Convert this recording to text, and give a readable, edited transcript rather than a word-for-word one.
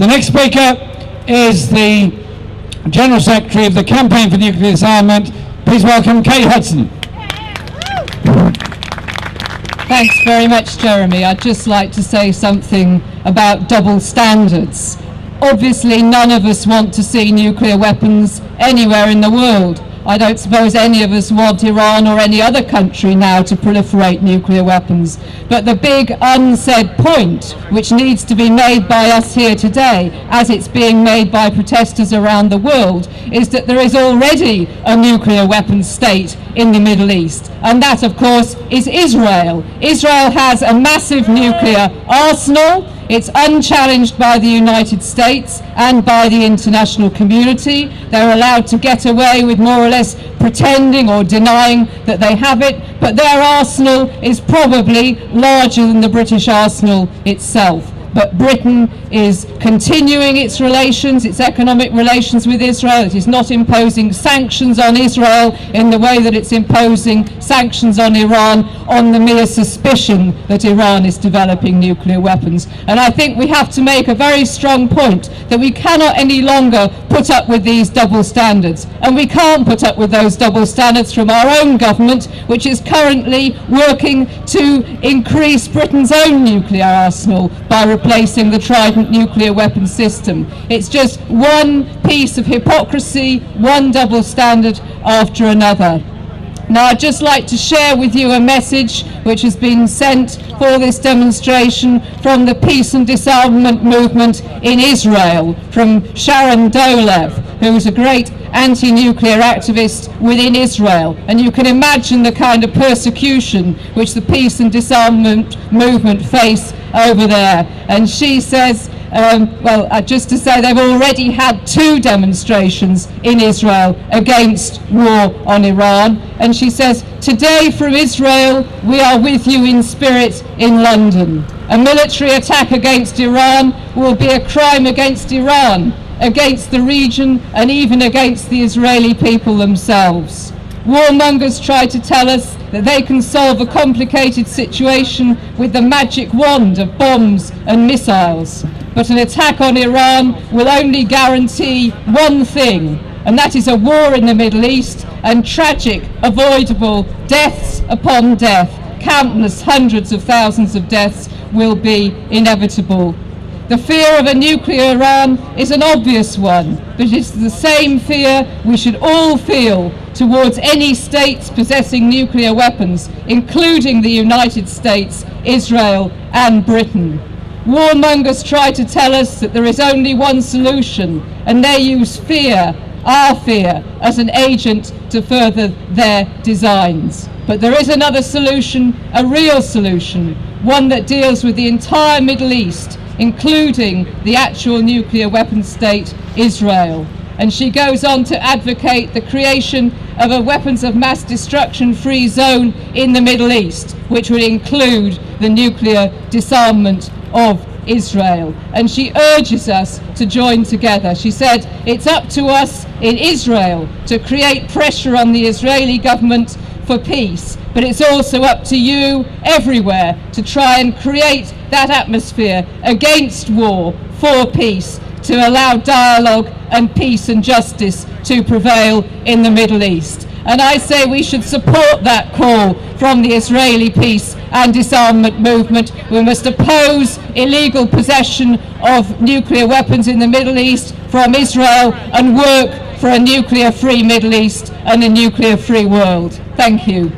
The next speaker is the General Secretary of the Campaign for Nuclear Disarmament. Please welcome Kate Hudson. Thanks very much, Jeremy. I'd just like to say something about double standards. Obviously, none of us want to see nuclear weapons anywhere in the world. I don't suppose any of us want Iran or any other country now to proliferate nuclear weapons. But the big unsaid point, which needs to be made by us here today, as it's being made by protesters around the world, is that there is already a nuclear weapons state in the Middle East. And that, of course, is Israel. Israel has a massive nuclear arsenal. It's unchallenged by the United States and by the international community. They're allowed to get away with more or less pretending or denying that they have it, but their arsenal is probably larger than the British arsenal itself. But Britain is continuing its relations, its economic relations with Israel. It is not imposing sanctions on Israel in the way that it's imposing sanctions on Iran on the mere suspicion that Iran is developing nuclear weapons. And I think we have to make a very strong point that we cannot any longer put up with these double standards. And we can't put up with those double standards from our own government, which is currently working to increase Britain's own nuclear arsenal by replacing the Trident nuclear weapons system. It's just one piece of hypocrisy, one double standard after another. Now, I'd just like to share with you a message which has been sent for this demonstration from the peace and disarmament movement in Israel, from Sharon Dolev, who is a great anti-nuclear activist within Israel. And you can imagine the kind of persecution which the peace and disarmament movement face over there. And she says, just to say, they've already had 2 demonstrations in Israel against war on Iran. And she says, today from Israel, we are with you in spirit in London. A military attack against Iran will be a crime against Iran, against the region, and even against the Israeli people themselves. Warmongers try to tell us that they can solve a complicated situation with the magic wand of bombs and missiles. But an attack on Iran will only guarantee one thing, and that is a war in the Middle East and tragic, avoidable deaths upon death. Countless hundreds of thousands of deaths will be inevitable. The fear of a nuclear Iran is an obvious one, but it's the same fear we should all feel towards any states possessing nuclear weapons, including the United States, Israel, and Britain. Warmongers try to tell us that there is only one solution, and they use fear, our fear, as an agent to further their designs. But there is another solution, a real solution, one that deals with the entire Middle East, including the actual nuclear weapons state, Israel. And she goes on to advocate the creation of a weapons of mass destruction free zone in the Middle East, which would include the nuclear disarmament of Israel. And she urges us to join together. She said, it's up to us in Israel to create pressure on the Israeli government for peace, but it's also up to you everywhere to try and create that atmosphere against war, for peace, to allow dialogue and peace and justice to prevail in the Middle East. And I say we should support that call from the Israeli peace and disarmament movement. We must oppose illegal possession of nuclear weapons in the Middle East from Israel and work for a nuclear-free Middle East and a nuclear-free world. Thank you.